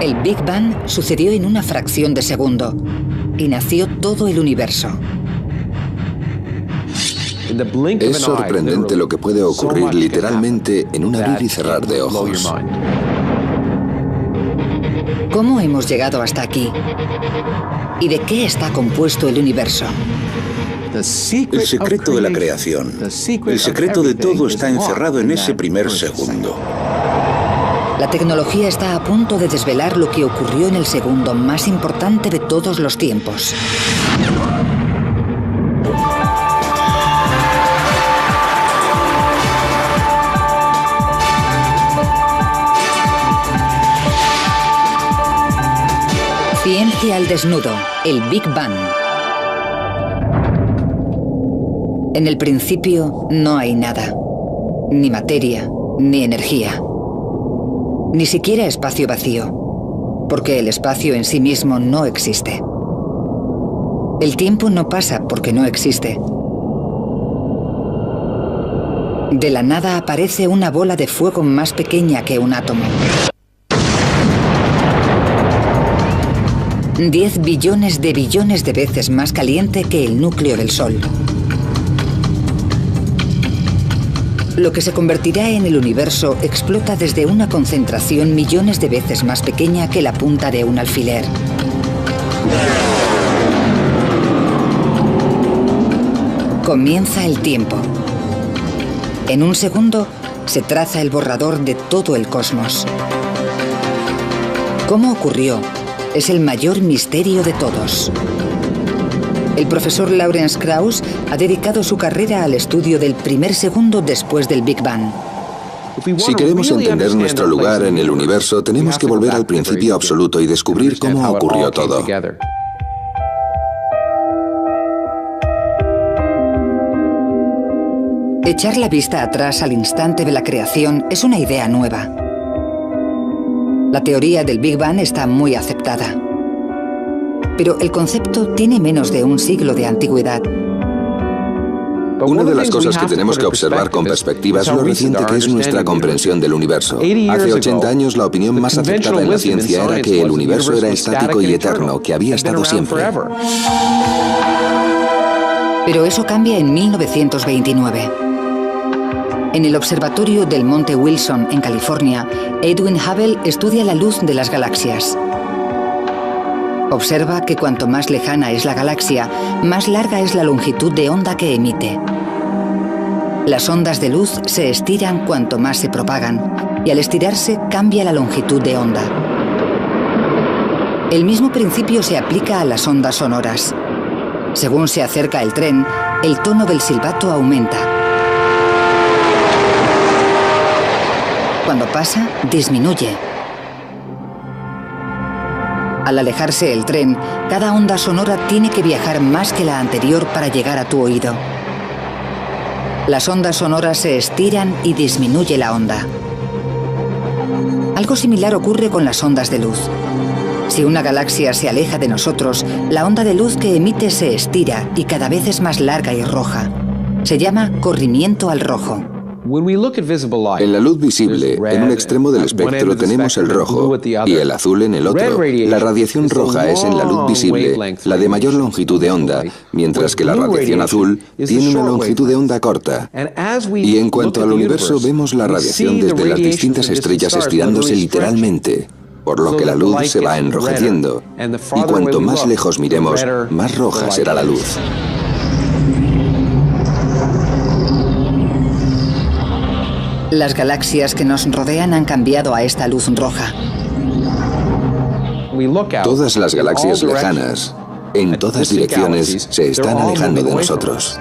El Big Bang sucedió en una fracción de segundo y nació todo el universo. Es sorprendente lo que puede ocurrir literalmente en un abrir y cerrar de ojos. ¿Cómo hemos llegado hasta aquí? ¿Y de qué está compuesto el universo? El secreto de la creación, el secreto de todo está encerrado en ese primer segundo. La tecnología está a punto de desvelar lo que ocurrió en el segundo más importante de todos los tiempos. Ciencia al desnudo, el Big Bang. En el principio no hay nada, ni materia, ni energía, ni siquiera espacio vacío, porque el espacio en sí mismo no existe. El tiempo no pasa porque no existe. De la nada aparece una bola de fuego más pequeña que un átomo. 10 billones de veces más caliente que el núcleo del Sol. Lo que se convertirá en el universo explota desde una concentración millones de veces más pequeña que la punta de un alfiler. Comienza el tiempo. En un segundo se traza el borrador de todo el cosmos. ¿Cómo ocurrió? Es el mayor misterio de todos. El profesor Lawrence Krauss ha dedicado su carrera al estudio del primer segundo después del Big Bang. Si queremos entender nuestro lugar en el universo, tenemos que volver al principio absoluto y descubrir cómo ocurrió todo. Echar la vista atrás al instante de la creación es una idea nueva. La teoría del Big Bang está muy aceptada. Pero el concepto tiene menos de un siglo de antigüedad. Una de las cosas que tenemos que observar con perspectiva es lo reciente que es nuestra comprensión del universo. Hace 80 años la opinión más aceptada en la ciencia era que el universo era estático y eterno, que había estado siempre. Pero eso cambia en 1929. En el observatorio del Monte Wilson, en California, Edwin Hubble estudia la luz de las galaxias. Observa que cuanto más lejana es la galaxia, más larga es la longitud de onda que emite. Las ondas de luz se estiran cuanto más se propagan, y al estirarse cambia la longitud de onda. El mismo principio se aplica a las ondas sonoras. Según se acerca el tren, el tono del silbato aumenta. Cuando pasa, disminuye. Al alejarse el tren, cada onda sonora tiene que viajar más que la anterior para llegar a tu oído. Las ondas sonoras se estiran y disminuye la onda. Algo similar ocurre con las ondas de luz. Si una galaxia se aleja de nosotros, la onda de luz que emite se estira y cada vez es más larga y roja. Se llama corrimiento al rojo. En la luz visible, en un extremo del espectro tenemos el rojo y el azul en el otro. La radiación roja es en la luz visible la de mayor longitud de onda, mientras que la radiación azul tiene una longitud de onda corta. Y en cuanto al universo, vemos la radiación desde las distintas estrellas estirándose literalmente, por lo que la luz se va enrojeciendo. Y cuanto más lejos miremos, más roja será la luz. Las galaxias que nos rodean han cambiado a esta luz roja. Todas las galaxias lejanas, en todas direcciones, se están alejando de nosotros.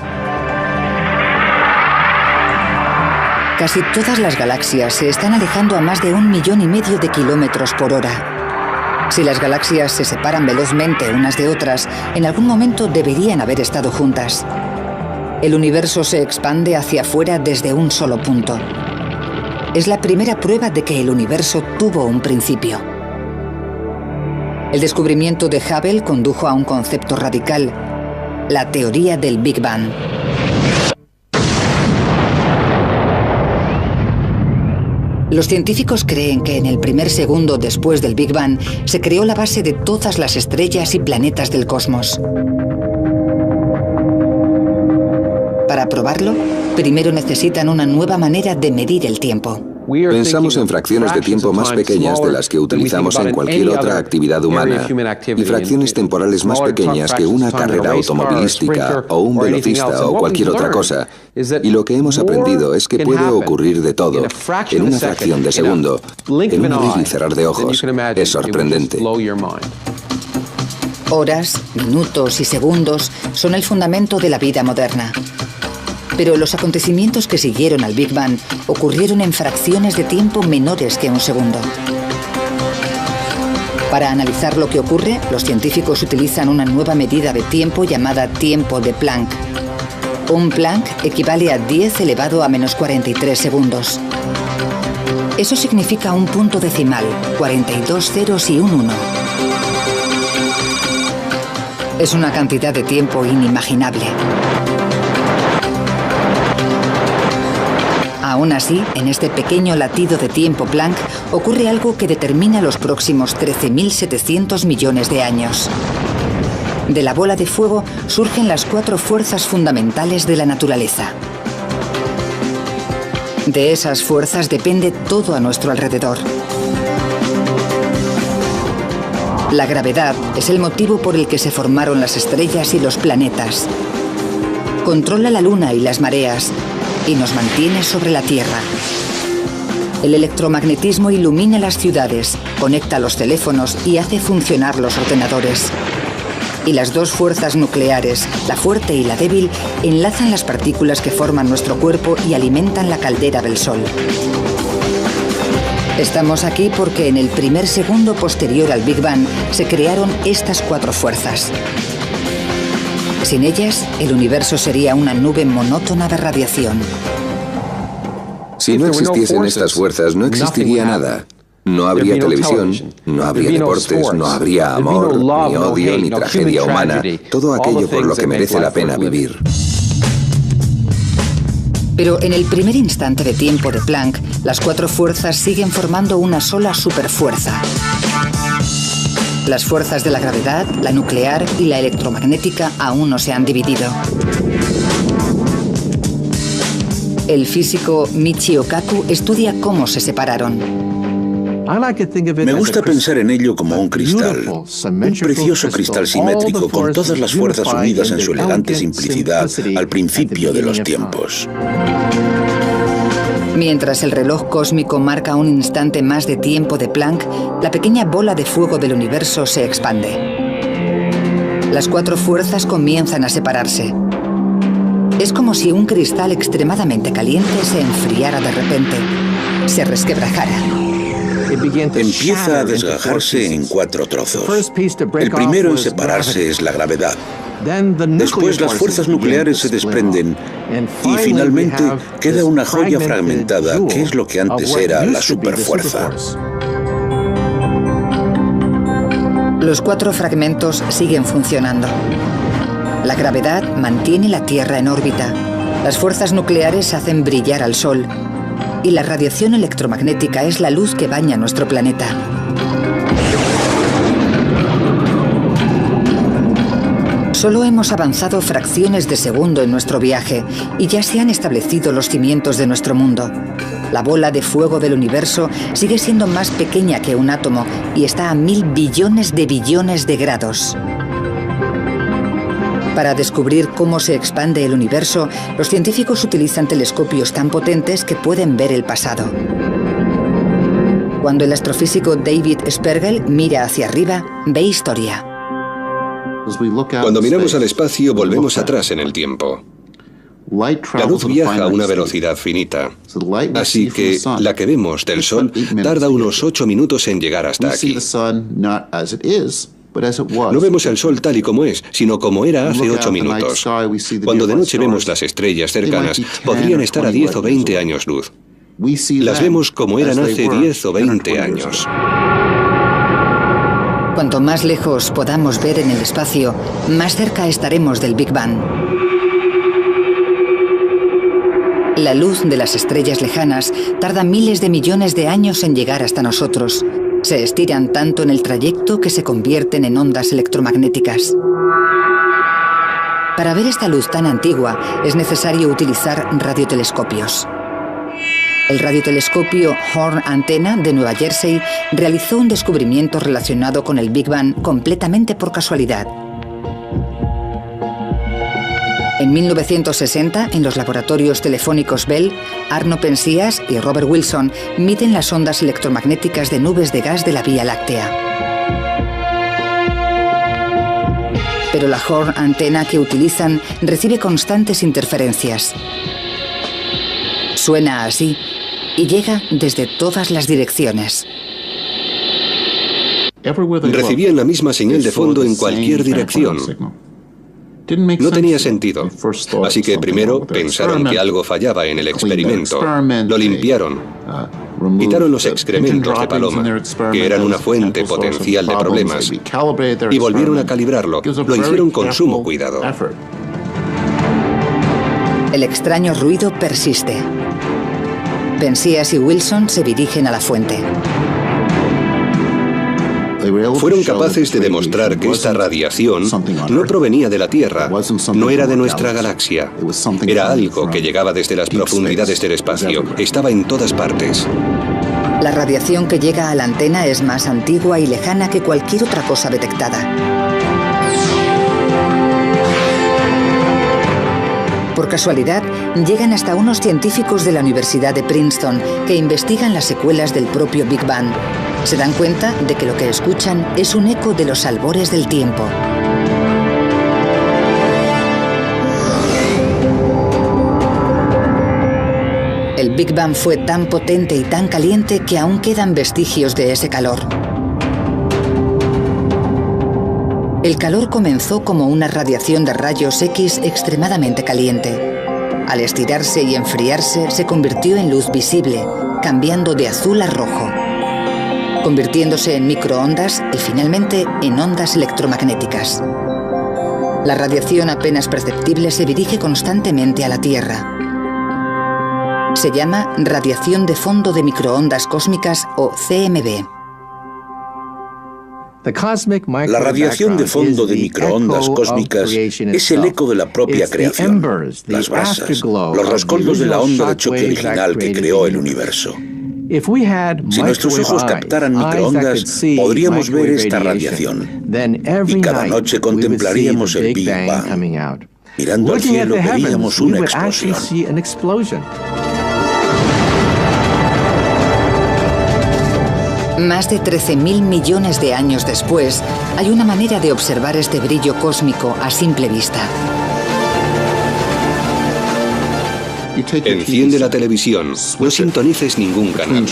Casi todas las galaxias se están alejando a más de 1,5 millones de kilómetros por hora. Si las galaxias se separan velozmente unas de otras, en algún momento deberían haber estado juntas. El universo se expande hacia afuera desde un solo punto. Es la primera prueba de que el universo tuvo un principio. El descubrimiento de Hubble condujo a un concepto radical, la teoría del Big Bang. Los científicos creen que en el primer segundo después del Big Bang se creó la base de todas las estrellas y planetas del cosmos. Para probarlo, primero necesitan una nueva manera de medir el tiempo. Pensamos en fracciones de tiempo más pequeñas de las que utilizamos en cualquier otra actividad humana y fracciones temporales más pequeñas que una carrera automovilística o un velocista o cualquier otra cosa. Y lo que hemos aprendido es que puede ocurrir de todo en una fracción de segundo, en un abrir y cerrar de ojos. Es sorprendente. Horas, minutos y segundos son el fundamento de la vida moderna. Pero los acontecimientos que siguieron al Big Bang ocurrieron en fracciones de tiempo menores que un segundo. Para analizar lo que ocurre, los científicos utilizan una nueva medida de tiempo llamada tiempo de Planck. Un Planck equivale a 10 elevado a menos 43 segundos. Eso significa un punto decimal, 42 ceros y un 1. Es una cantidad de tiempo inimaginable. Aún así, en este pequeño latido de tiempo Planck ocurre algo que determina los próximos 13.700 millones de años. De la bola de fuego surgen las 4 fuerzas fundamentales de la naturaleza. De esas fuerzas depende todo a nuestro alrededor. La gravedad es el motivo por el que se formaron las estrellas y los planetas. Controla la luna y las mareas y nos mantiene sobre la Tierra. El electromagnetismo ilumina las ciudades, conecta los teléfonos y hace funcionar los ordenadores. Y las 2 fuerzas nucleares, la fuerte y la débil, enlazan las partículas que forman nuestro cuerpo y alimentan la caldera del Sol. Estamos aquí porque en el primer segundo posterior al Big Bang se crearon estas 4 fuerzas. Sin ellas, el universo sería una nube monótona de radiación. Si no existiesen estas fuerzas, no existiría nada. No habría televisión, no habría deportes, no habría amor, ni odio, ni tragedia humana. Todo aquello por lo que merece la pena vivir. Pero en el primer instante de tiempo de Planck, las 4 fuerzas siguen formando una sola superfuerza. Las fuerzas de la gravedad, la nuclear y la electromagnética aún no se han dividido. El físico Michio Kaku estudia cómo se separaron. Me gusta pensar en ello como un cristal, un precioso cristal simétrico con todas las fuerzas unidas en su elegante simplicidad al principio de los tiempos. Mientras el reloj cósmico marca un instante más de tiempo de Planck, la pequeña bola de fuego del universo se expande. Las 4 fuerzas comienzan a separarse. Es como si un cristal extremadamente caliente se enfriara de repente, se resquebrajara. Empieza a desgajarse en 4 trozos. El primero en separarse es la gravedad. Después las fuerzas nucleares se desprenden y finalmente queda una joya fragmentada que es lo que antes era la superfuerza. Los 4 fragmentos siguen funcionando. La gravedad mantiene la Tierra en órbita. Las fuerzas nucleares hacen brillar al Sol. Y la radiación electromagnética es la luz que baña nuestro planeta. Solo hemos avanzado fracciones de segundo en nuestro viaje y ya se han establecido los cimientos de nuestro mundo. La bola de fuego del universo sigue siendo más pequeña que un átomo y está a 1000 billones de grados. Para descubrir cómo se expande el universo, los científicos utilizan telescopios tan potentes que pueden ver el pasado. Cuando el astrofísico David Spergel mira hacia arriba, ve historia. Cuando miramos al espacio, volvemos atrás en el tiempo. La luz viaja a una velocidad finita, así que la que vemos del Sol tarda unos 8 minutos en llegar hasta aquí. No vemos el Sol tal y como es, sino como era hace 8 minutos. Cuando de noche vemos las estrellas cercanas, podrían estar a 10 o 20 años luz. Las vemos como eran hace 10 o 20 años. Cuanto más lejos podamos ver en el espacio, más cerca estaremos del Big Bang. La luz de las estrellas lejanas tarda miles de millones de años en llegar hasta nosotros. Se estiran tanto en el trayecto que se convierten en ondas electromagnéticas. Para ver esta luz tan antigua es necesario utilizar radiotelescopios. El radiotelescopio Horn Antenna de Nueva Jersey realizó un descubrimiento relacionado con el Big Bang completamente por casualidad. En 1960, en los laboratorios telefónicos Bell, Arno Penzias y Robert Wilson miden las ondas electromagnéticas de nubes de gas de la Vía Láctea. Pero la Horn Antenna que utilizan recibe constantes interferencias. Suena así y llega desde todas las direcciones. Recibían la misma señal de fondo en cualquier dirección. No tenía sentido. Así que primero pensaron que algo fallaba en el experimento. Lo limpiaron. Quitaron los excrementos de paloma, que eran una fuente potencial de problemas, y volvieron a calibrarlo. Lo hicieron con sumo cuidado. El extraño ruido persiste. Penzias y Wilson se dirigen a la fuente. Fueron capaces de demostrar que esta radiación no provenía de la Tierra, no era de nuestra galaxia. Era algo que llegaba desde las profundidades del espacio, estaba en todas partes. La radiación que llega a la antena es más antigua y lejana que cualquier otra cosa detectada. Por casualidad, llegan hasta unos científicos de la Universidad de Princeton que investigan las secuelas del propio Big Bang. Se dan cuenta de que lo que escuchan es un eco de los albores del tiempo. El Big Bang fue tan potente y tan caliente que aún quedan vestigios de ese calor. El calor comenzó como una radiación de rayos X extremadamente caliente. Al estirarse y enfriarse, se convirtió en luz visible, cambiando de azul a rojo, convirtiéndose en microondas y finalmente en ondas electromagnéticas. La radiación apenas perceptible se dirige constantemente a la Tierra. Se llama radiación de fondo de microondas cósmicas o CMB. La radiación de fondo de microondas cósmicas es el eco de la propia creación, las brasas, los rescoldos de la onda de choque original que creó el universo. Si nuestros ojos captaran microondas, podríamos ver esta radiación, y cada noche contemplaríamos el Big Bang. Mirando al cielo veríamos una explosión. Más de 13.000 millones de años después, hay una manera de observar este brillo cósmico a simple vista. Enciende la televisión, no sintonices ningún canal.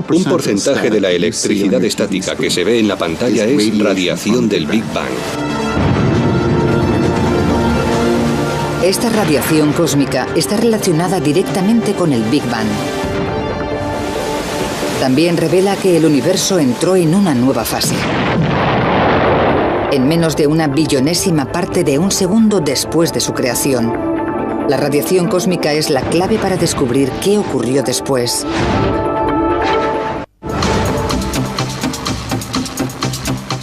Un porcentaje de la electricidad estática que se ve en la pantalla es radiación del Big Bang. Esta radiación cósmica está relacionada directamente con el Big Bang. También revela que el universo entró en una nueva fase. En menos de una billonésima parte de un segundo después de su creación, la radiación cósmica es la clave para descubrir qué ocurrió después.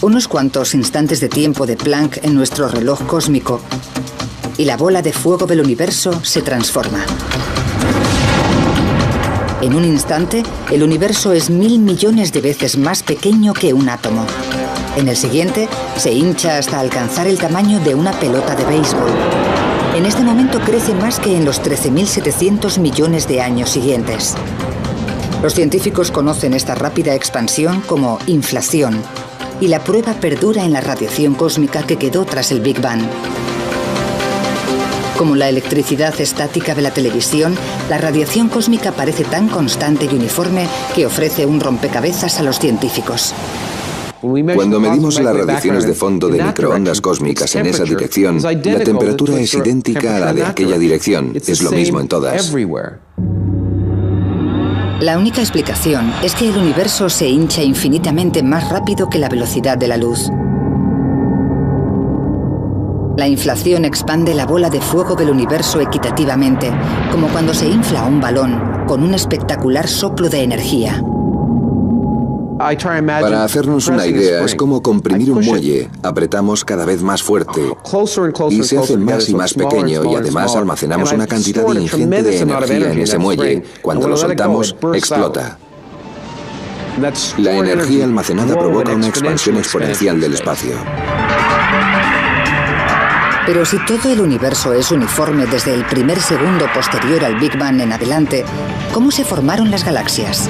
Unos cuantos instantes de tiempo de Planck en nuestro reloj cósmico y la bola de fuego del universo se transforma. En un instante, el universo es 1000 millones de veces más pequeño que un átomo. En el siguiente, se hincha hasta alcanzar el tamaño de una pelota de béisbol. En este momento crece más que en los 13.700 millones de años siguientes. Los científicos conocen esta rápida expansión como inflación, y la prueba perdura en la radiación cósmica que quedó tras el Big Bang. Como la electricidad estática de la televisión, la radiación cósmica parece tan constante y uniforme que ofrece un rompecabezas a los científicos. Cuando medimos las radiaciones de fondo de microondas cósmicas en esa dirección, la temperatura es idéntica a la de aquella dirección. Es lo mismo en todas. La única explicación es que el universo se hincha infinitamente más rápido que la velocidad de la luz. La inflación expande la bola de fuego del universo equitativamente, como cuando se infla un balón con un espectacular soplo de energía. Para hacernos una idea, es como comprimir un muelle. Apretamos cada vez más fuerte y se hace más y más pequeño, y además almacenamos una cantidad ingente de energía en ese muelle. Cuando lo soltamos, explota. La energía almacenada provoca una expansión exponencial del espacio. Pero si todo el universo es uniforme desde el primer segundo posterior al Big Bang en adelante, ¿cómo se formaron las galaxias?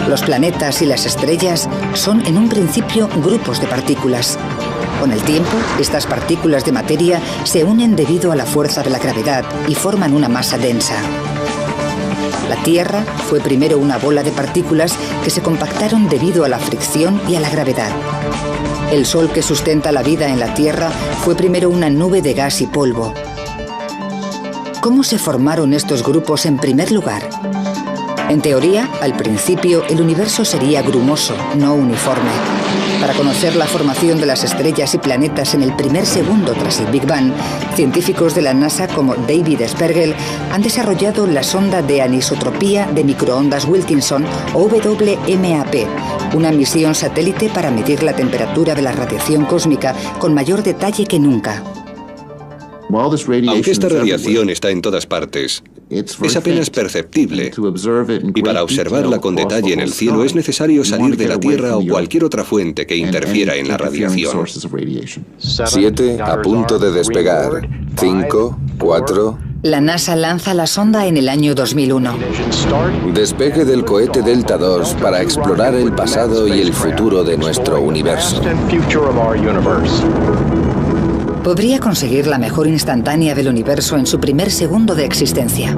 Los planetas y las estrellas son en un principio grupos de partículas. Con el tiempo, estas partículas de materia se unen debido a la fuerza de la gravedad y forman una masa densa. La Tierra fue primero una bola de partículas que se compactaron debido a la fricción y a la gravedad. El Sol que sustenta la vida en la Tierra fue primero una nube de gas y polvo. ¿Cómo se formaron estos grupos en primer lugar? En teoría, al principio, el universo sería grumoso, no uniforme. Para conocer la formación de las estrellas y planetas en el primer segundo tras el Big Bang, científicos de la NASA como David Spergel han desarrollado la sonda de anisotropía de microondas Wilkinson, o WMAP, una misión satélite para medir la temperatura de la radiación cósmica con mayor detalle que nunca. Aunque esta radiación está en todas partes, es apenas perceptible, y para observarla con detalle en el cielo es necesario salir de la Tierra o cualquier otra fuente que interfiera en la radiación. 7 a punto de despegar. 5, 4... La NASA lanza la sonda en el año 2001. Despegue del cohete Delta II para explorar el pasado y el futuro de nuestro universo. Podría conseguir la mejor instantánea del universo en su primer segundo de existencia.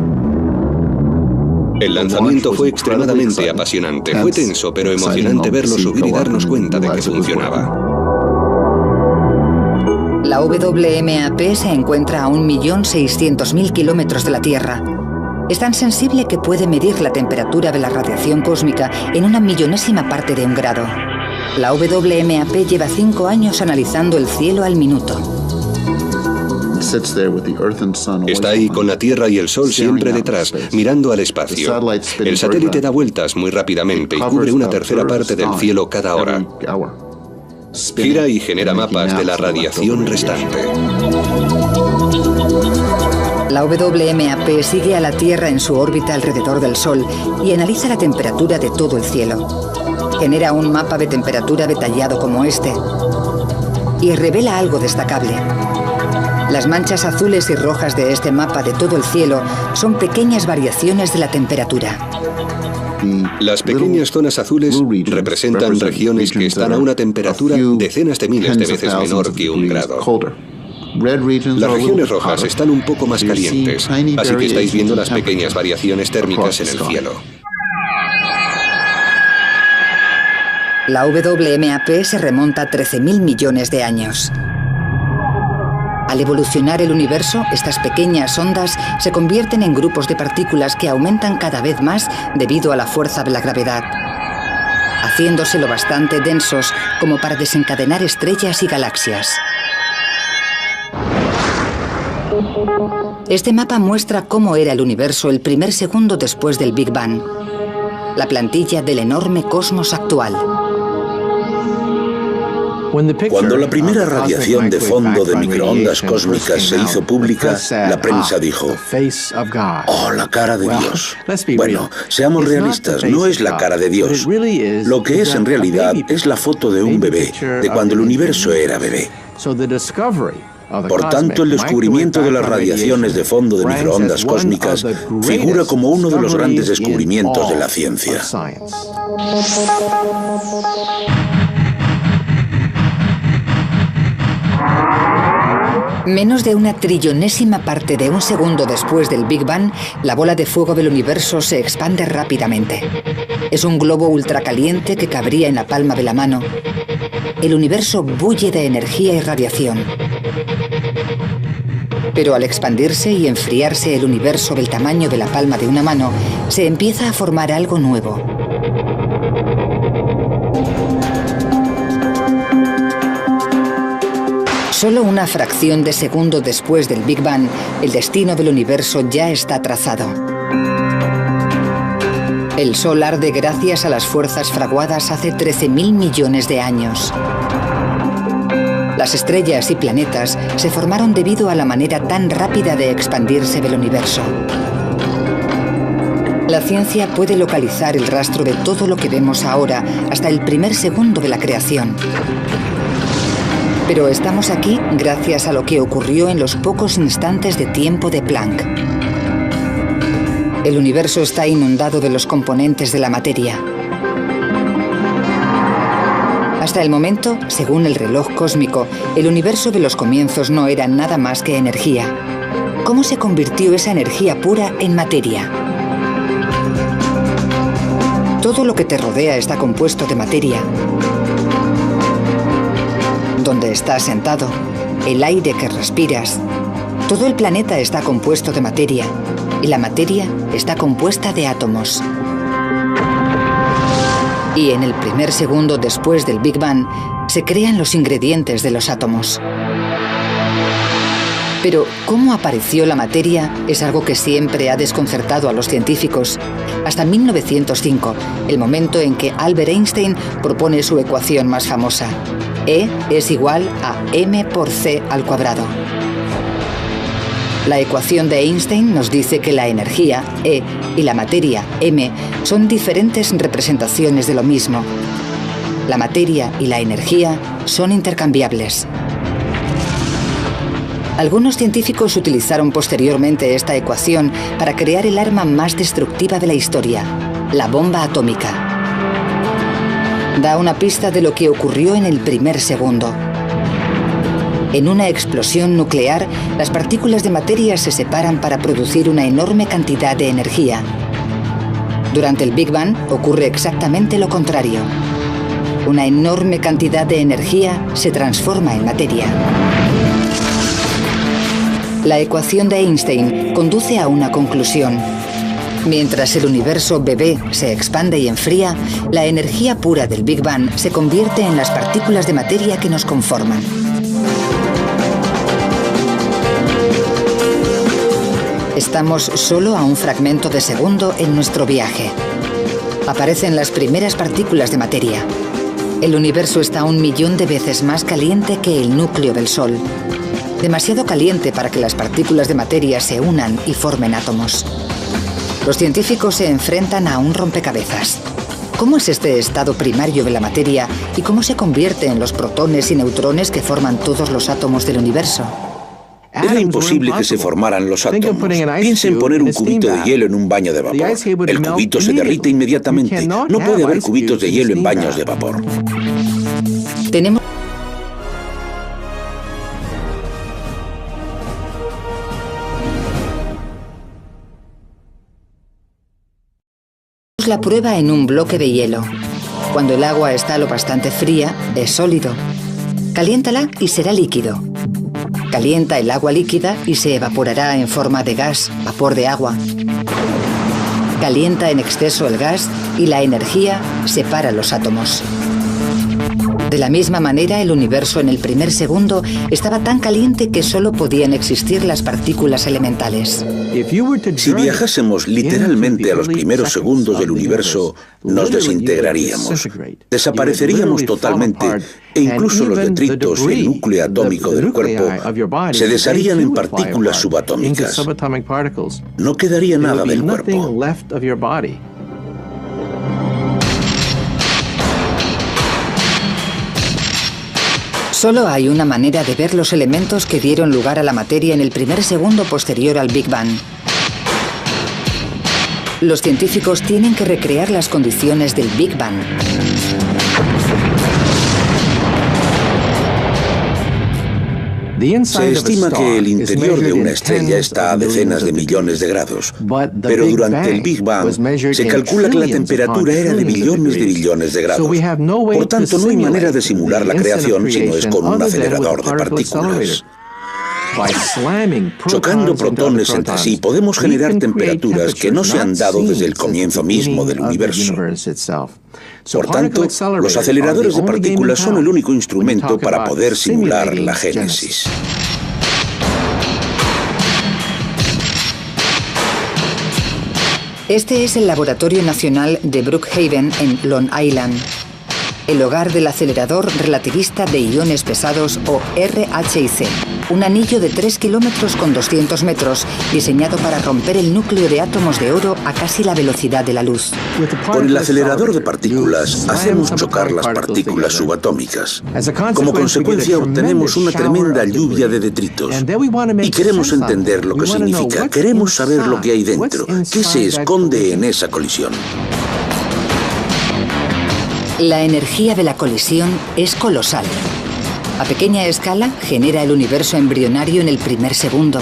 El lanzamiento fue extremadamente apasionante. Fue tenso, pero emocionante verlo subir y darnos cuenta de que funcionaba. La WMAP se encuentra a 1.600.000 kilómetros de la Tierra. Es tan sensible que puede medir la temperatura de la radiación cósmica en una millonésima parte de un grado. La WMAP lleva 5 años analizando el cielo al minuto. Está ahí con la Tierra y el Sol siempre detrás, mirando al espacio. El satélite da vueltas muy rápidamente y cubre una tercera parte del cielo cada hora. Gira y genera mapas de la radiación restante. La WMAP sigue a la Tierra en su órbita alrededor del Sol y analiza la temperatura de todo el cielo. Genera un mapa de temperatura detallado como este y revela algo destacable. Las manchas azules y rojas de este mapa de todo el cielo son pequeñas variaciones de la temperatura. Las pequeñas zonas azules representan regiones que están a una temperatura decenas de miles de veces menor que un grado. Las regiones rojas están un poco más calientes, así que estáis viendo las pequeñas variaciones térmicas en el cielo. La WMAP se remonta a 13.000 millones de años. Al evolucionar el universo, estas pequeñas ondas se convierten en grupos de partículas que aumentan cada vez más debido a la fuerza de la gravedad, haciéndose lo bastante densos como para desencadenar estrellas y galaxias. Este mapa muestra cómo era el universo el primer segundo después del Big Bang, la plantilla del enorme cosmos actual. Cuando la primera radiación de fondo de microondas cósmicas se hizo pública, la prensa dijo: ¡oh, la cara de Dios! Bueno, seamos realistas, no es la cara de Dios. Lo que es en realidad es la foto de un bebé, de cuando el universo era bebé. Por tanto, el descubrimiento de las radiaciones de fondo de microondas cósmicas figura como uno de los grandes descubrimientos de la ciencia. Menos de una trillonésima parte de un segundo después del Big Bang, la bola de fuego del universo se expande rápidamente. Es un globo ultracaliente que cabría en la palma de la mano. El universo bulle de energía y radiación. Pero al expandirse y enfriarse el universo del tamaño de la palma de una mano, se empieza a formar algo nuevo. Solo una fracción de segundo después del Big Bang, el destino del universo ya está trazado. El Sol arde gracias a las fuerzas fraguadas hace 13.000 millones de años. Las estrellas y planetas se formaron debido a la manera tan rápida de expandirse del universo. La ciencia puede localizar el rastro de todo lo que vemos ahora hasta el primer segundo de la creación. Pero estamos aquí gracias a lo que ocurrió en los pocos instantes de tiempo de Planck. El universo está inundado de los componentes de la materia. Hasta el momento, según el reloj cósmico, el universo de los comienzos no era nada más que energía. ¿Cómo se convirtió esa energía pura en materia? Todo lo que te rodea está compuesto de materia. Donde estás sentado, el aire que respiras, todo el planeta está compuesto de materia, y la materia está compuesta de átomos. Y en el primer segundo después del Big Bang, se crean los ingredientes de los átomos. Pero, ¿cómo apareció la materia? Es algo que siempre ha desconcertado a los científicos. Hasta 1905, el momento en que Albert Einstein propone su ecuación más famosa. E es igual a m por c al cuadrado. La ecuación de Einstein nos dice que la energía, E, y la materia, m, son diferentes representaciones de lo mismo. La materia y la energía son intercambiables. Algunos científicos utilizaron posteriormente esta ecuación para crear el arma más destructiva de la historia, la bomba atómica. Da una pista de lo que ocurrió en el primer segundo. En una explosión nuclear, las partículas de materia se separan para producir una enorme cantidad de energía. Durante el Big Bang ocurre exactamente lo contrario. Una enorme cantidad de energía se transforma en materia. La ecuación de Einstein conduce a una conclusión. Mientras el universo bebé se expande y enfría, la energía pura del Big Bang se convierte en las partículas de materia que nos conforman. Estamos solo a un fragmento de segundo en nuestro viaje. Aparecen las primeras partículas de materia. El universo está 1 millón de veces más caliente que el núcleo del Sol. Demasiado caliente para que las partículas de materia se unan y formen átomos. Los científicos se enfrentan a un rompecabezas. ¿Cómo es este estado primario de la materia y cómo se convierte en los protones y neutrones que forman todos los átomos del universo? Era imposible que se formaran los átomos. Piensa en poner un cubito de hielo en un baño de vapor. El cubito se derrite inmediatamente. No puede haber cubitos de hielo en baños de vapor. Tenemos la prueba en un bloque de hielo. Cuando el agua está lo bastante fría, es sólido. Caliéntala y será líquido. Calienta el agua líquida y se evaporará en forma de gas, vapor de agua. Calienta en exceso el gas y la energía separa los átomos. De la misma manera, el universo en el primer segundo estaba tan caliente que solo podían existir las partículas elementales. Si viajásemos literalmente a los primeros segundos del universo, nos desintegraríamos. Desapareceríamos totalmente e incluso los detritos y el núcleo atómico del cuerpo se desharían en partículas subatómicas. No quedaría nada del cuerpo. Solo hay una manera de ver los elementos que dieron lugar a la materia en el primer segundo posterior al Big Bang. Los científicos tienen que recrear las condiciones del Big Bang. Se estima que el interior de una estrella está a decenas de millones de grados, pero durante el Big Bang se calcula que la temperatura era de billones de grados. Por tanto, no hay manera de simular la creación si no es con un acelerador de partículas. Chocando protones entre sí, podemos generar temperaturas que no se han dado desde el comienzo mismo del universo. Por tanto, los aceleradores de partículas son el único instrumento para poder simular la génesis. Este es el Laboratorio Nacional de Brookhaven en Long Island, el hogar del acelerador relativista de iones pesados o RHIC, un anillo de 3 kilómetros con 200 metros diseñado para romper el núcleo de átomos de oro a casi la velocidad de la luz. Con el acelerador de partículas hacemos chocar las partículas subatómicas. Como consecuencia obtenemos una tremenda lluvia de detritos. Y queremos entender lo que significa, queremos saber lo que hay dentro, qué se esconde en esa colisión. La energía de la colisión es colosal. A pequeña escala genera el universo embrionario en el primer segundo.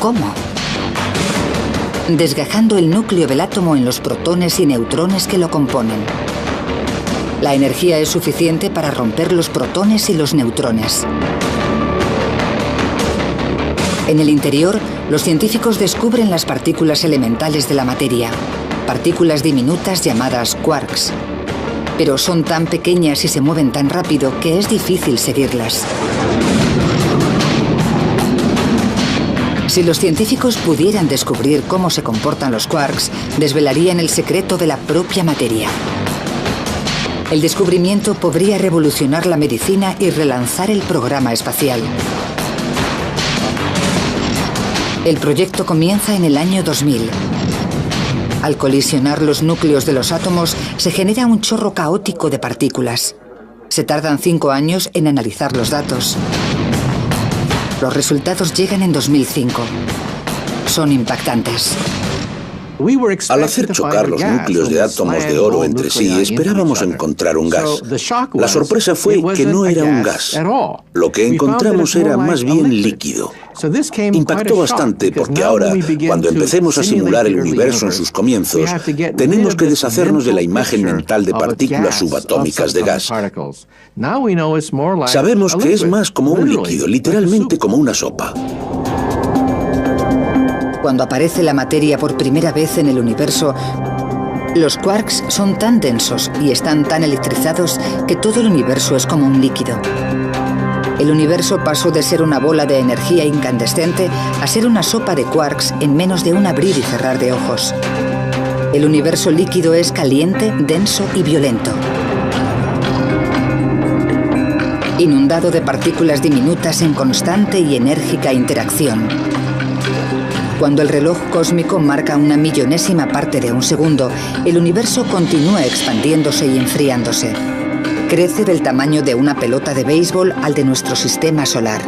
¿Cómo? Desgajando el núcleo del átomo en los protones y neutrones que lo componen. La energía es suficiente para romper los protones y los neutrones. En el interior, los científicos descubren las partículas elementales de la materia, partículas diminutas llamadas quarks. Pero son tan pequeñas y se mueven tan rápido que es difícil seguirlas. Si los científicos pudieran descubrir cómo se comportan los quarks, desvelarían el secreto de la propia materia. El descubrimiento podría revolucionar la medicina y relanzar el programa espacial. El proyecto comienza en el año 2000. Al colisionar los núcleos de los átomos, se genera un chorro caótico de partículas. Se tardan 5 años en analizar los datos. Los resultados llegan en 2005. Son impactantes. Al hacer chocar los núcleos de átomos de oro entre sí, esperábamos encontrar un gas. La sorpresa fue que no era un gas. Lo que encontramos era más bien líquido. Impactó bastante porque ahora, cuando empecemos a simular el universo en sus comienzos, tenemos que deshacernos de la imagen mental de partículas subatómicas de gas. Sabemos que es más como un líquido, literalmente como una sopa. Cuando aparece la materia por primera vez en el universo, los quarks son tan densos y están tan electrizados que todo el universo es como un líquido. El universo pasó de ser una bola de energía incandescente a ser una sopa de quarks en menos de un abrir y cerrar de ojos. El universo líquido es caliente, denso y violento. Inundado de partículas diminutas en constante y enérgica interacción. Cuando el reloj cósmico marca una millonésima parte de un segundo, el universo continúa expandiéndose y enfriándose. Crece del tamaño de una pelota de béisbol al de nuestro sistema solar.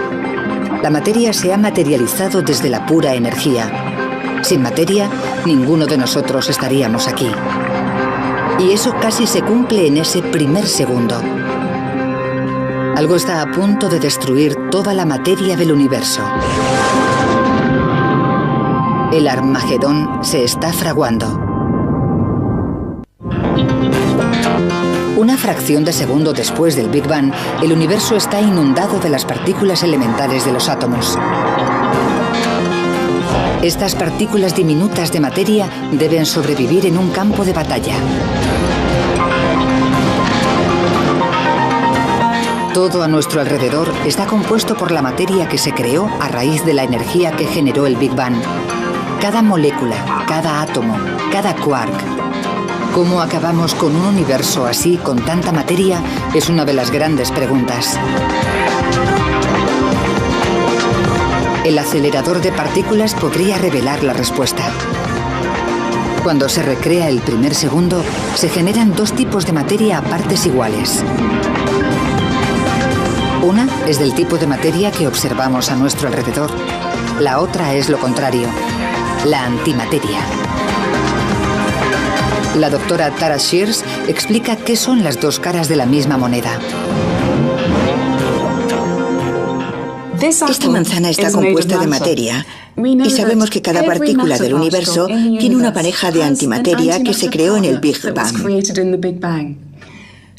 La materia se ha materializado desde la pura energía. Sin materia, ninguno de nosotros estaríamos aquí. Y eso casi se cumple en ese primer segundo. Algo está a punto de destruir toda la materia del universo. El Armagedón se está fraguando. Una fracción de segundo después del Big Bang, el universo está inundado de las partículas elementales de los átomos. Estas partículas diminutas de materia deben sobrevivir en un campo de batalla. Todo a nuestro alrededor está compuesto por la materia que se creó a raíz de la energía que generó el Big Bang. Cada molécula, cada átomo, cada quark. ¿Cómo acabamos con un universo así, con tanta materia? Es una de las grandes preguntas. El acelerador de partículas podría revelar la respuesta. Cuando se recrea el primer segundo, se generan dos tipos de materia a partes iguales. Una es del tipo de materia que observamos a nuestro alrededor. La otra es lo contrario. La antimateria. La doctora Tara Shears explica qué son las dos caras de la misma moneda. Esta manzana está compuesta de materia y sabemos que cada partícula del universo tiene una pareja de antimateria que se creó en el Big Bang.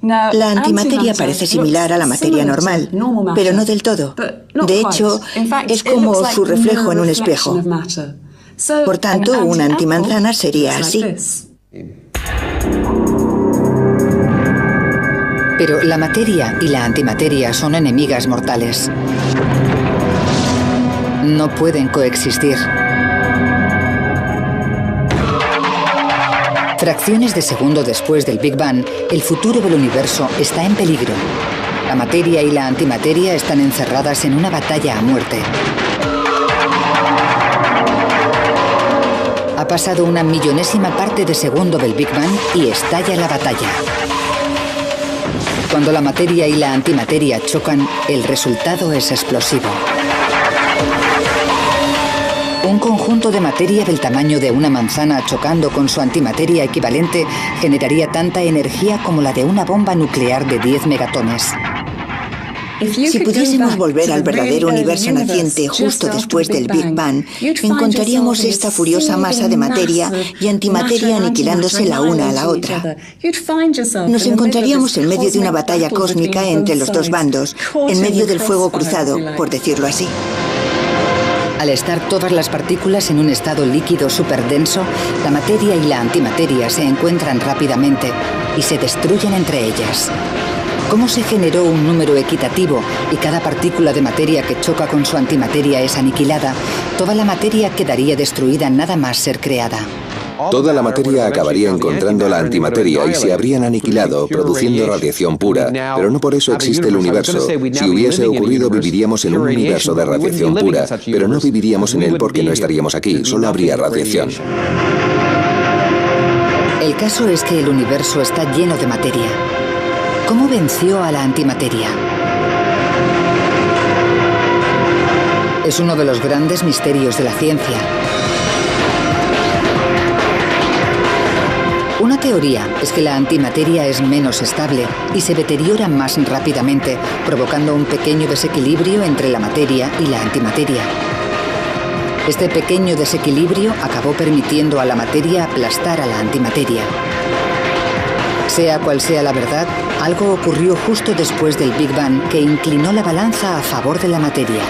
La antimateria parece similar a la materia normal, pero no del todo. De hecho, es como su reflejo en un espejo. Por tanto, una antimanzana sería así. Pero la materia y la antimateria son enemigas mortales. No pueden coexistir. Fracciones de segundo después del Big Bang, el futuro del universo está en peligro. La materia y la antimateria están encerradas en una batalla a muerte. Ha pasado una millonésima parte de segundo del Big Bang y estalla la batalla. Cuando la materia y la antimateria chocan, el resultado es explosivo. Un conjunto de materia del tamaño de una manzana chocando con su antimateria equivalente generaría tanta energía como la de una bomba nuclear de 10 megatones. Si pudiésemos volver al verdadero universo naciente justo después del Big Bang, encontraríamos esta furiosa masa de materia y antimateria aniquilándose la una a la otra. Nos encontraríamos en medio de una batalla cósmica entre los dos bandos, en medio del fuego cruzado, por decirlo así. Al estar todas las partículas en un estado líquido superdenso, la materia y la antimateria se encuentran rápidamente y se destruyen entre ellas. ¿Cómo se generó un número equitativo y cada partícula de materia que choca con su antimateria es aniquilada? Toda la materia quedaría destruida nada más ser creada. Toda la materia acabaría encontrando la antimateria y se habrían aniquilado, produciendo radiación pura. Pero no por eso existe el universo. Si hubiese ocurrido, viviríamos en un universo de radiación pura, pero no viviríamos en él porque no estaríamos aquí, solo habría radiación. El caso es que el universo está lleno de materia. ¿Cómo venció a la antimateria? Es uno de los grandes misterios de la ciencia. Una teoría es que la antimateria es menos estable y se deteriora más rápidamente, provocando un pequeño desequilibrio entre la materia y la antimateria. Este pequeño desequilibrio acabó permitiendo a la materia aplastar a la antimateria. Sea cual sea la verdad, algo ocurrió justo después del Big Bang que inclinó la balanza a favor de la materia.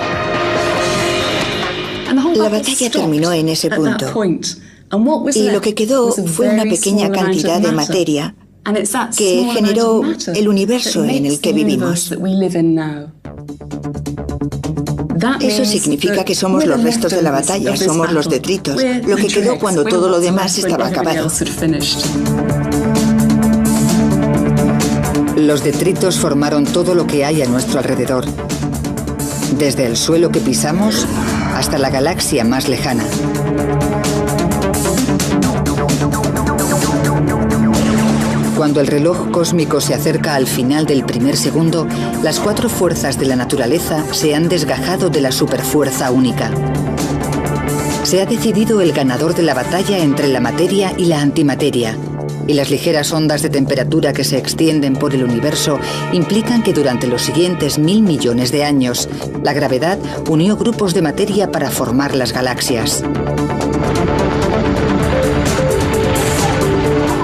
La batalla terminó en ese punto. Y lo que quedó fue una pequeña cantidad de materia que generó el universo en el que vivimos. Eso significa que somos los restos de la batalla, somos los detritos, lo que quedó cuando todo lo demás estaba acabado. Los detritos formaron todo lo que hay a nuestro alrededor, desde el suelo que pisamos hasta la galaxia más lejana. Cuando el reloj cósmico se acerca al final del primer segundo, las cuatro fuerzas de la naturaleza se han desgajado de la superfuerza única. Se ha decidido el ganador de la batalla entre la materia y la antimateria, y las ligeras ondas de temperatura que se extienden por el universo implican que durante los siguientes 1000 millones de años, la gravedad unió grupos de materia para formar las galaxias.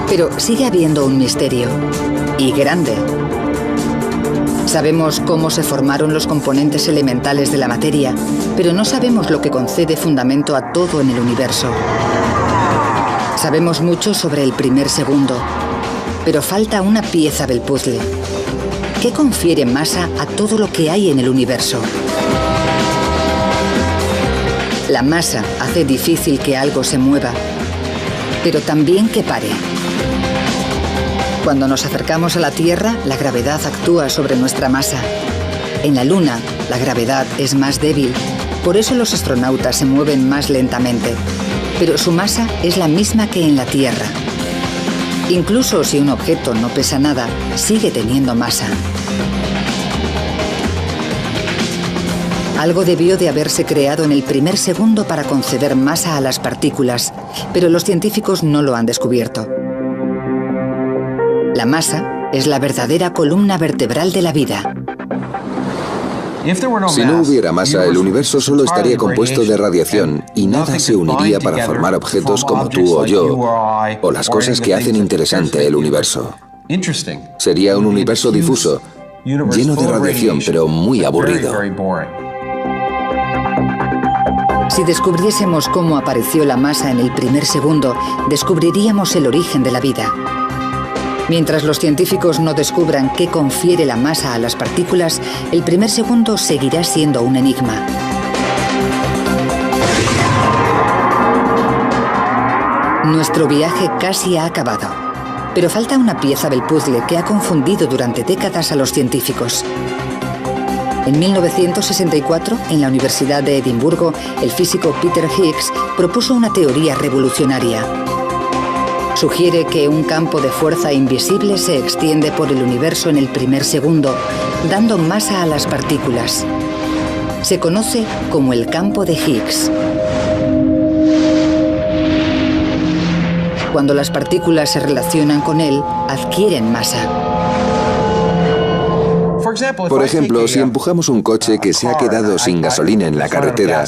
Pero sigue habiendo un misterio, y grande. Sabemos cómo se formaron los componentes elementales de la materia, pero no sabemos lo que concede fundamento a todo en el universo. Sabemos mucho sobre el primer segundo, pero falta una pieza del puzzle. ¿Qué confiere masa a todo lo que hay en el universo? La masa hace difícil que algo se mueva, pero también que pare. Cuando nos acercamos a la Tierra, la gravedad actúa sobre nuestra masa. En la Luna, la gravedad es más débil, por eso los astronautas se mueven más lentamente. Pero su masa es la misma que en la Tierra. Incluso si un objeto no pesa nada, sigue teniendo masa. Algo debió de haberse creado en el primer segundo para conceder masa a las partículas, pero los científicos no lo han descubierto. La masa es la verdadera columna vertebral de la vida. Si no hubiera masa, el universo solo estaría compuesto de radiación y nada se uniría para formar objetos como tú o yo, o las cosas que hacen interesante el universo. Sería un universo difuso, lleno de radiación, pero muy aburrido. Si descubriésemos cómo apareció la masa en el primer segundo, descubriríamos el origen de la vida. Mientras los científicos no descubran qué confiere la masa a las partículas, el primer segundo seguirá siendo un enigma. Nuestro viaje casi ha acabado, pero falta una pieza del puzzle que ha confundido durante décadas a los científicos. En 1964, en la Universidad de Edimburgo, el físico Peter Higgs propuso una teoría revolucionaria. Sugiere que un campo de fuerza invisible se extiende por el universo en el primer segundo, dando masa a las partículas. Se conoce como el campo de Higgs. Cuando las partículas se relacionan con él, adquieren masa. Por ejemplo, si empujamos un coche que se ha quedado sin gasolina en la carretera,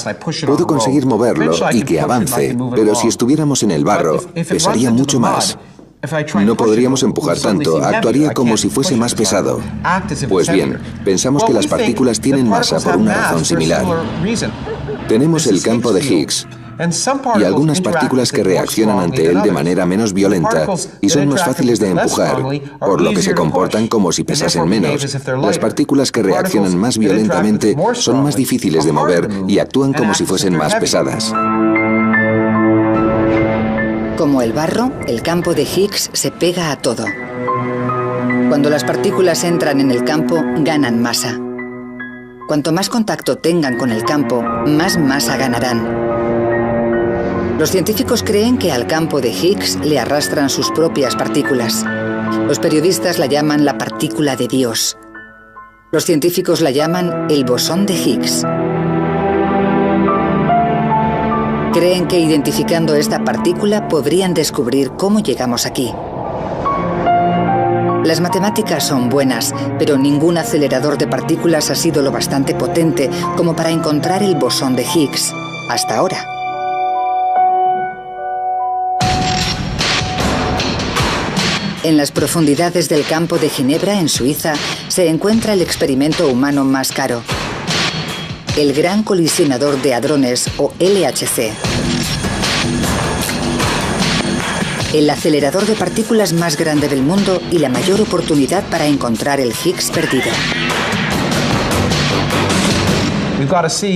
puedo conseguir moverlo y que avance, pero si estuviéramos en el barro, pesaría mucho más. No podríamos empujar tanto, actuaría como si fuese más pesado. Pues bien, pensamos que las partículas tienen masa por una razón similar. Tenemos el campo de Higgs, y algunas partículas que reaccionan ante él de manera menos violenta y son más fáciles de empujar, por lo que se comportan como si pesasen menos. Las partículas que reaccionan más violentamente son más difíciles de mover y actúan como si fuesen más pesadas. Como el barro, el campo de Higgs se pega a todo. Cuando las partículas entran en el campo, ganan masa. Cuanto más contacto tengan con el campo, más masa ganarán. Los científicos creen que al campo de Higgs le arrastran sus propias partículas. Los periodistas la llaman la partícula de Dios. Los científicos la llaman el bosón de Higgs. Creen que identificando esta partícula podrían descubrir cómo llegamos aquí. Las matemáticas son buenas, pero ningún acelerador de partículas ha sido lo bastante potente como para encontrar el bosón de Higgs, hasta ahora. En las profundidades del campo de Ginebra, en Suiza, se encuentra el experimento humano más caro, el Gran Colisionador de Hadrones, o LHC. El acelerador de partículas más grande del mundo y la mayor oportunidad para encontrar el Higgs perdido.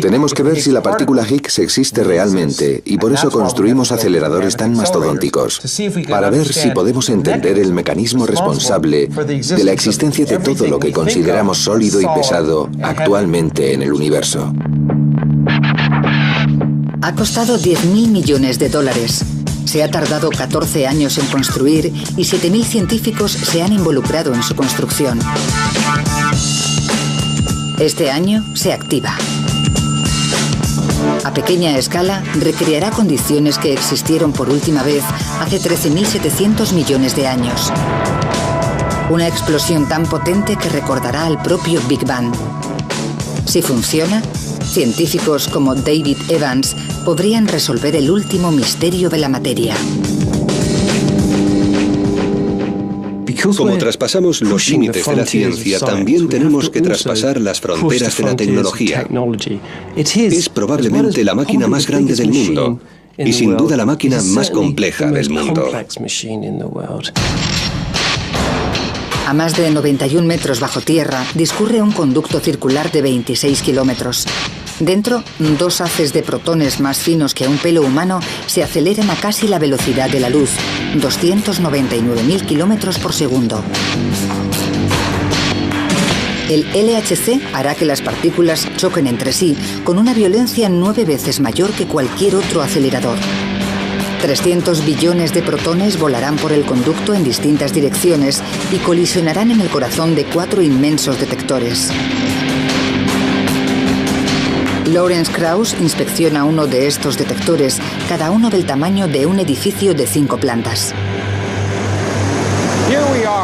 Tenemos que ver si la partícula Higgs existe realmente y por eso construimos aceleradores tan mastodónticos, para ver si podemos entender el mecanismo responsable de la existencia de todo lo que consideramos sólido y pesado actualmente en el universo. Ha costado $10.000 millones. Se ha tardado 14 años en construir y 7.000 científicos se han involucrado en su construcción. Este año se activa. A pequeña escala, recreará condiciones que existieron por última vez hace 13.700 millones de años. Una explosión tan potente que recordará al propio Big Bang. Si funciona, científicos como David Evans podrían resolver el último misterio de la materia. Como traspasamos los límites de la ciencia, también tenemos que traspasar las fronteras de la tecnología. Es probablemente la máquina más grande del mundo y sin duda la máquina más compleja del mundo. A más de 91 metros bajo tierra discurre un conducto circular de 26 kilómetros. Dentro, dos haces de protones más finos que un pelo humano se aceleran a casi la velocidad de la luz, 299.000 kilómetros por segundo. El LHC hará que las partículas choquen entre sí con una violencia 9 veces mayor que cualquier otro acelerador. 300 billones de protones volarán por el conducto en distintas direcciones y colisionarán en el corazón de 4 inmensos detectores. Lawrence Krauss inspecciona uno de estos detectores, cada uno del tamaño de un edificio de 5 plantas.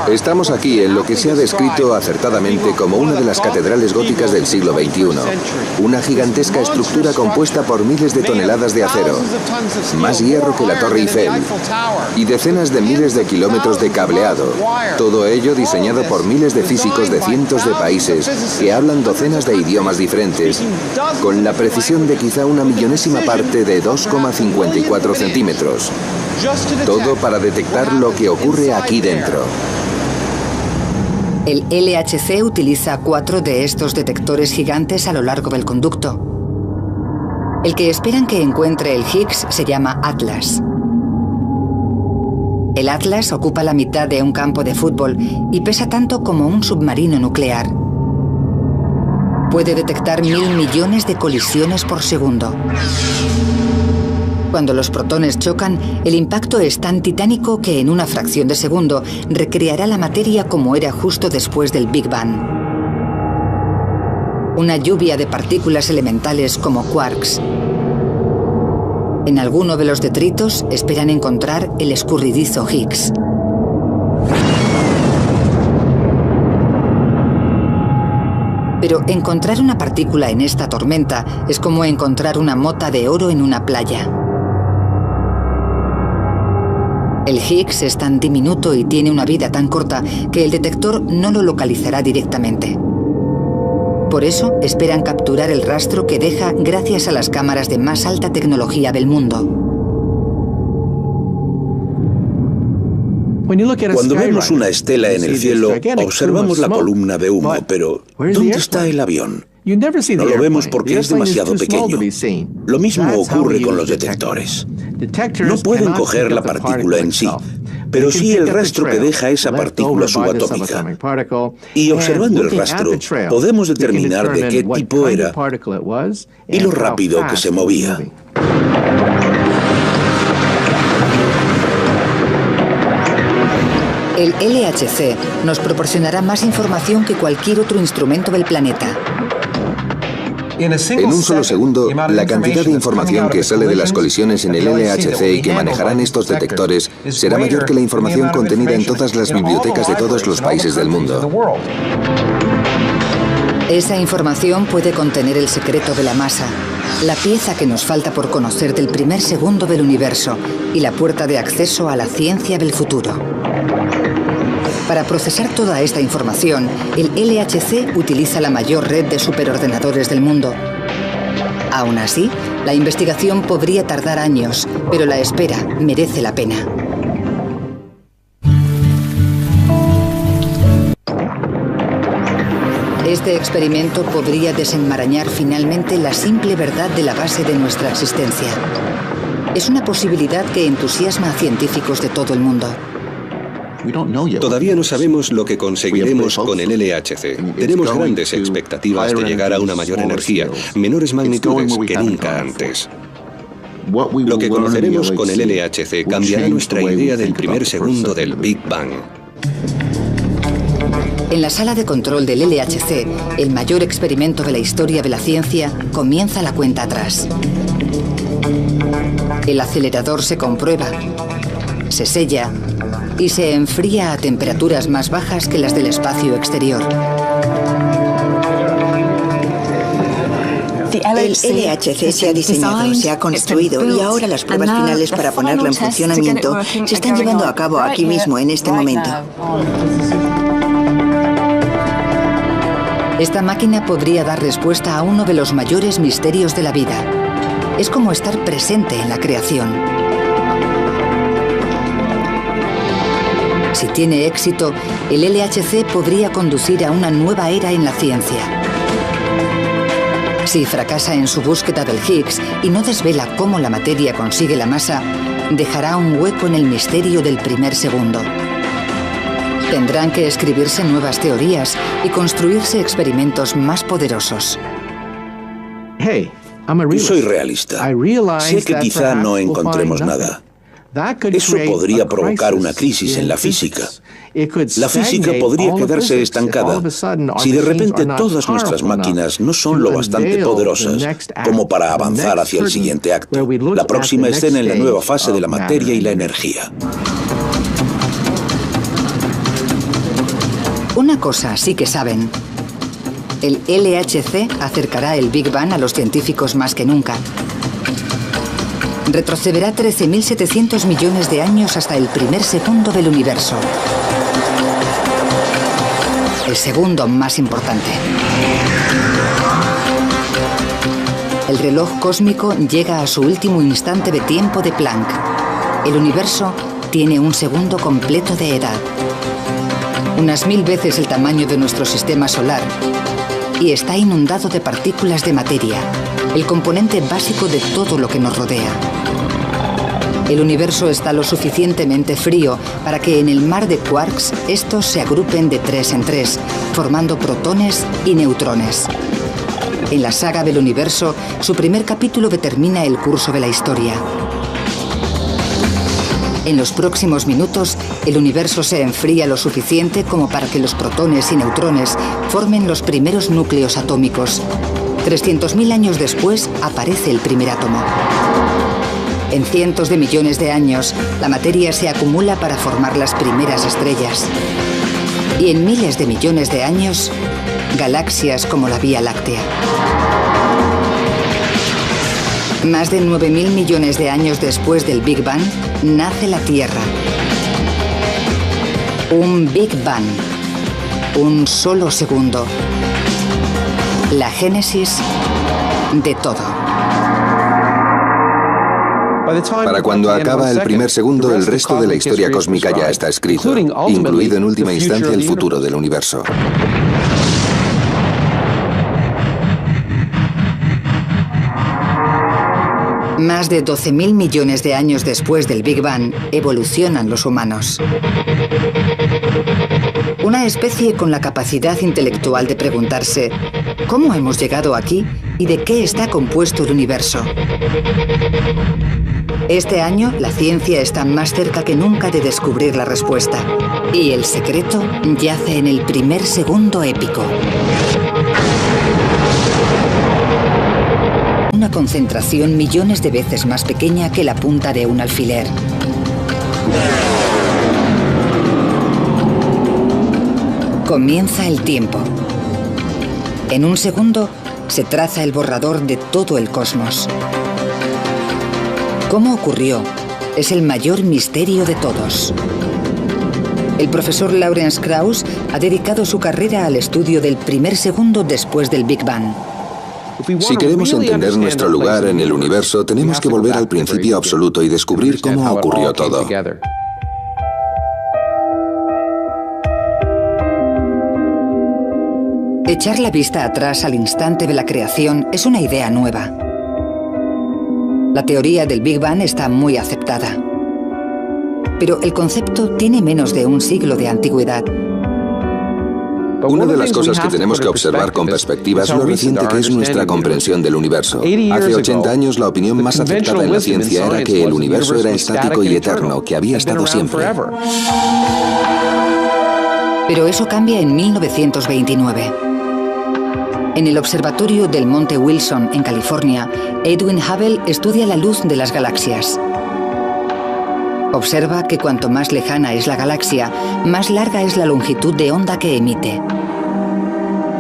Estamos aquí en lo que se ha descrito acertadamente como una de las catedrales góticas del siglo XXI. Una gigantesca estructura compuesta por miles de toneladas de acero, más hierro que la Torre Eiffel, y decenas de miles de kilómetros de cableado. Todo ello diseñado por miles de físicos de cientos de países que hablan docenas de idiomas diferentes, con la precisión de quizá una millonésima parte de 2,54 centímetros. Todo para detectar lo que ocurre aquí dentro. El LHC utiliza 4 de estos detectores gigantes a lo largo del conducto. El que esperan que encuentre el Higgs se llama Atlas. El Atlas ocupa la mitad de un campo de fútbol y pesa tanto como un submarino nuclear. Puede detectar 1.000 millones de colisiones por segundo. Cuando los protones chocan, el impacto es tan titánico que en una fracción de segundo recreará la materia como era justo después del Big Bang. Una lluvia de partículas elementales como quarks. En alguno de los detritos esperan encontrar el escurridizo Higgs. Pero encontrar una partícula en esta tormenta es como encontrar una mota de oro en una playa. El Higgs es tan diminuto y tiene una vida tan corta que el detector no lo localizará directamente. Por eso esperan capturar el rastro que deja gracias a las cámaras de más alta tecnología del mundo. Cuando vemos una estela en el cielo, observamos la columna de humo, pero ¿dónde está el avión? No lo vemos porque es demasiado pequeño. Lo mismo ocurre con los detectores. No pueden coger la partícula en sí, pero sí el rastro que deja esa partícula subatómica. Y observando el rastro, podemos determinar de qué tipo era y lo rápido que se movía. El LHC nos proporcionará más información que cualquier otro instrumento del planeta. En un solo segundo, la cantidad de información que sale de las colisiones en el LHC y que manejarán estos detectores será mayor que la información contenida en todas las bibliotecas de todos los países del mundo. Esa información puede contener el secreto de la masa, la pieza que nos falta por conocer del primer segundo del universo y la puerta de acceso a la ciencia del futuro. Para procesar toda esta información, el LHC utiliza la mayor red de superordenadores del mundo. Aún así, la investigación podría tardar años, pero la espera merece la pena. Este experimento podría desenmarañar finalmente la simple verdad de la base de nuestra existencia. Es una posibilidad que entusiasma a científicos de todo el mundo. Todavía no sabemos lo que conseguiremos con el LHC. Tenemos grandes expectativas de llegar a una mayor energía, menores magnitudes que nunca antes. Lo que conoceremos con el LHC cambiará nuestra idea del primer segundo del Big Bang. En la sala de control del LHC, el mayor experimento de la historia de la ciencia, comienza la cuenta atrás. El acelerador se comprueba, se sella y se enfría a temperaturas más bajas que las del espacio exterior. El LHC se ha diseñado, se ha construido y ahora las pruebas finales para ponerlo en funcionamiento se están llevando a cabo aquí mismo, en este momento. Esta máquina podría dar respuesta a uno de los mayores misterios de la vida. Es como estar presente en la creación. Si tiene éxito, el LHC podría conducir a una nueva era en la ciencia. Si fracasa en su búsqueda del Higgs y no desvela cómo la materia consigue la masa, dejará un hueco en el misterio del primer segundo. Tendrán que escribirse nuevas teorías y construirse experimentos más poderosos. Soy realista. Sé que quizá no encontremos nada. Eso podría provocar una crisis en la física. La física podría quedarse estancada si de repente todas nuestras máquinas no son lo bastante poderosas como para avanzar hacia el siguiente acto, la próxima escena en la nueva fase de la materia y la energía. Una cosa sí que saben. El LHC acercará el Big Bang a los científicos más que nunca. Retrocederá 13.700 millones de años hasta el primer segundo del universo. El segundo más importante. El reloj cósmico llega a su último instante de tiempo de Planck. El universo tiene un segundo completo de edad. Unas 1000 veces el tamaño de nuestro sistema solar. Y está inundado de partículas de materia, el componente básico de todo lo que nos rodea. El universo está lo suficientemente frío para que en el mar de quarks estos se agrupen de 3 en 3, formando protones y neutrones. En la saga del universo, su primer capítulo determina el curso de la historia. En los próximos minutos, el universo se enfría lo suficiente como para que los protones y neutrones formen los primeros núcleos atómicos. 300.000 años después, aparece el primer átomo. En cientos de millones de años, la materia se acumula para formar las primeras estrellas. Y en miles de millones de años, galaxias como la Vía Láctea. Más de 9.000 millones de años después del Big Bang, nace la Tierra. Un Big Bang. Un solo segundo. La génesis de todo. Para cuando acaba el primer segundo, el resto de la historia cósmica ya está escrito, incluido en última instancia el futuro del universo. Más de 12.000 millones de años después del Big Bang, evolucionan los humanos. Una especie con la capacidad intelectual de preguntarse ¿cómo hemos llegado aquí y de qué está compuesto el universo? Este año, la ciencia está más cerca que nunca de descubrir la respuesta. Y el secreto yace en el primer segundo épico. Una concentración millones de veces más pequeña que la punta de un alfiler. Comienza el tiempo. En un segundo, se traza el borrador de todo el cosmos. ¿Cómo ocurrió? Es el mayor misterio de todos. El profesor Lawrence Krauss ha dedicado su carrera al estudio del primer segundo después del Big Bang. Si queremos entender nuestro lugar en el universo, tenemos que volver al principio absoluto y descubrir cómo ocurrió todo. Echar la vista atrás al instante de la creación es una idea nueva. La teoría del Big Bang está muy aceptada. Pero el concepto tiene menos de un siglo de antigüedad. Una de las cosas que tenemos que observar con perspectiva es lo reciente que es nuestra comprensión del universo. Hace 80 años la opinión más aceptada en la ciencia era que el universo era estático y eterno, que había estado siempre. Pero eso cambia en 1929. En el observatorio del Monte Wilson, en California, Edwin Hubble estudia la luz de las galaxias. Observa que cuanto más lejana es la galaxia, más larga es la longitud de onda que emite.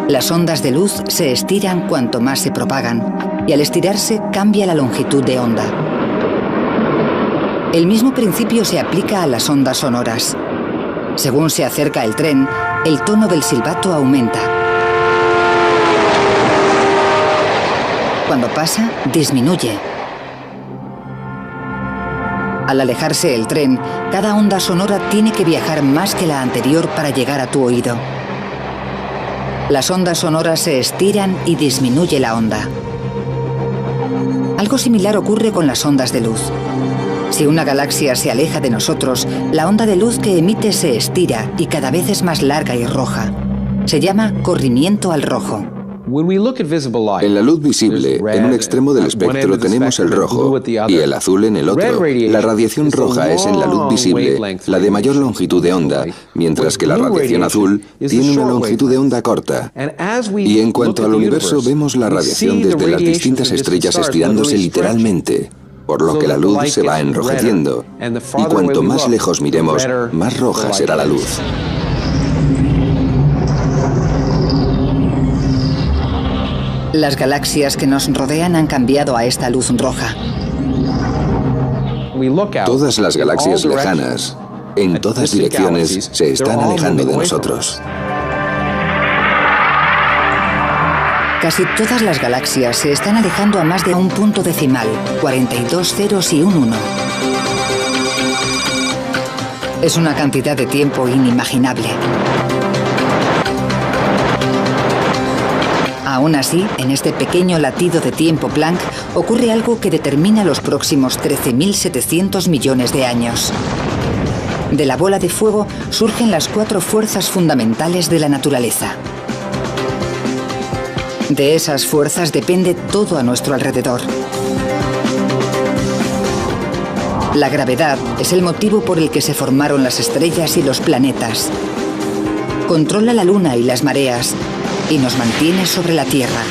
Las ondas de luz se estiran cuanto más se propagan, y al estirarse cambia la longitud de onda. El mismo principio se aplica a las ondas sonoras. Según se acerca el tren, el tono del silbato aumenta. Cuando pasa, disminuye. Al alejarse el tren, cada onda sonora tiene que viajar más que la anterior para llegar a tu oído. Las ondas sonoras se estiran y disminuye la onda. Algo similar ocurre con las ondas de luz. Si una galaxia se aleja de nosotros, la onda de luz que emite se estira y cada vez es más larga y roja. Se llama corrimiento al rojo. En la luz visible, en un extremo del espectro tenemos el rojo y el azul en el otro. La radiación roja es en la luz visible la de mayor longitud de onda, mientras que la radiación azul tiene una longitud de onda corta. Y en cuanto al universo, vemos la radiación desde las distintas estrellas estirándose literalmente, por lo que la luz se va enrojeciendo. Y cuanto más lejos miremos, más roja será la luz. Las galaxias que nos rodean han cambiado a esta luz roja. Todas las galaxias lejanas, en todas direcciones, se están alejando de nosotros. Casi todas las galaxias se están alejando a más de un punto decimal, 42 ceros y un 1. Es una cantidad de tiempo inimaginable. Aún así, en este pequeño latido de tiempo Planck ocurre algo que determina los próximos 13.700 millones de años. De la bola de fuego surgen las 4 fuerzas fundamentales de la naturaleza. De esas fuerzas depende todo a nuestro alrededor. La gravedad es el motivo por el que se formaron las estrellas y los planetas. Controla la luna y las mareas y nos mantiene sobre la Tierra.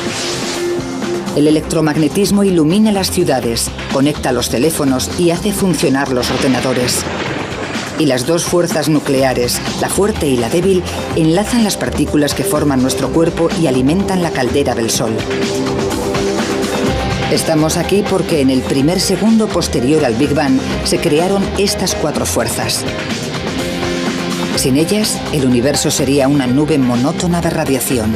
El electromagnetismo ilumina las ciudades, conecta los teléfonos y hace funcionar los ordenadores. Y las 2 fuerzas nucleares, la fuerte y la débil, enlazan las partículas que forman nuestro cuerpo y alimentan la caldera del Sol. Estamos aquí porque en el primer segundo posterior al Big Bang se crearon estas 4 fuerzas. Sin ellas, el universo sería una nube monótona de radiación.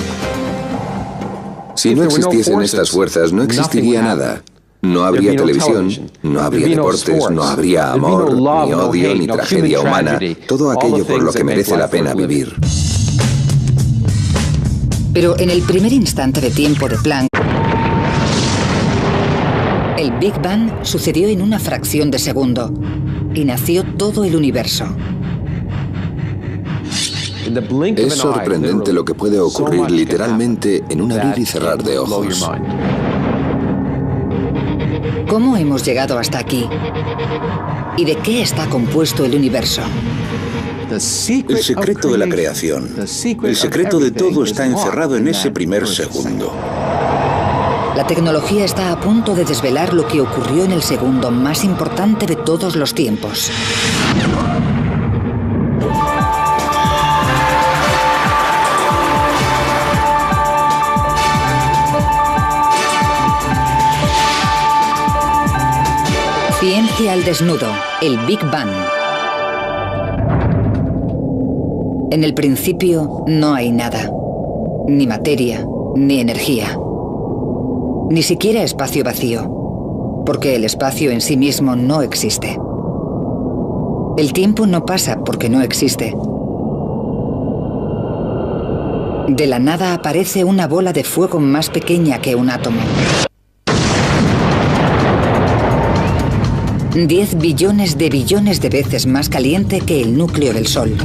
Si no existiesen estas fuerzas, no existiría nada. No habría televisión, no habría deportes, no habría amor, ni odio, ni tragedia humana. Todo aquello por lo que merece la pena vivir. Pero en el primer instante de tiempo de Planck, el Big Bang sucedió en una fracción de segundo y nació todo el universo. Es sorprendente lo que puede ocurrir literalmente en un abrir y cerrar de ojos. ¿Cómo hemos llegado hasta aquí? ¿Y de qué está compuesto el universo? El secreto de la creación, el secreto de todo está encerrado en ese primer segundo. La tecnología está a punto de desvelar lo que ocurrió en el segundo más importante de todos los tiempos. Ciencia al desnudo, el Big Bang. En el principio no hay nada, ni materia, ni energía, ni siquiera espacio vacío, porque el espacio en sí mismo no existe. El tiempo no pasa porque no existe. De la nada aparece una bola de fuego más pequeña que un átomo. 10 billones de veces más caliente que el núcleo del Sol.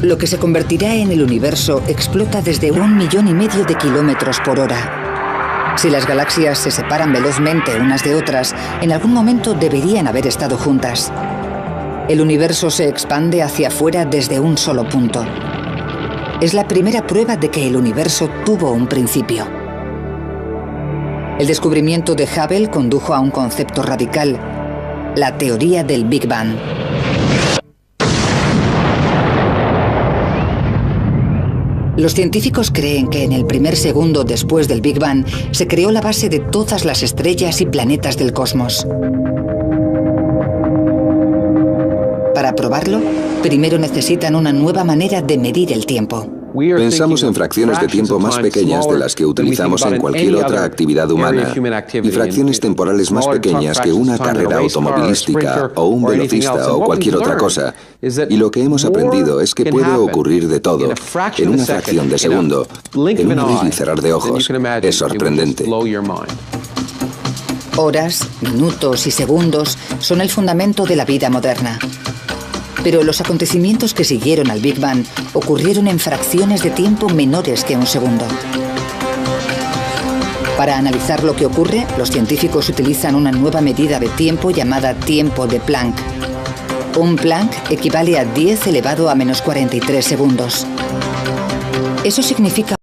Lo que se convertirá en el universo explota desde 1,5 millones de kilómetros por hora. Si las galaxias se separan velozmente unas de otras, en algún momento deberían haber estado juntas. El universo se expande hacia afuera desde un solo punto. Es la primera prueba de que el universo tuvo un principio. El descubrimiento de Hubble condujo a un concepto radical, la teoría del Big Bang. Los científicos creen que en el primer segundo después del Big Bang se creó la base de todas las estrellas y planetas del cosmos. Para probarlo, primero necesitan una nueva manera de medir el tiempo. Pensamos en fracciones de tiempo más pequeñas de las que utilizamos en cualquier otra actividad humana y fracciones temporales más pequeñas que una carrera automovilística o un velocista o cualquier otra cosa. Y lo que hemos aprendido es que puede ocurrir de todo en una fracción de segundo, en un abrir y cerrar de ojos. Es sorprendente. Horas, minutos y segundos son el fundamento de la vida moderna. Pero los acontecimientos que siguieron al Big Bang ocurrieron en fracciones de tiempo menores que un segundo. Para analizar lo que ocurre, los científicos utilizan una nueva medida de tiempo llamada tiempo de Planck. Un Planck equivale a 10 elevado a menos 43 segundos. Eso significa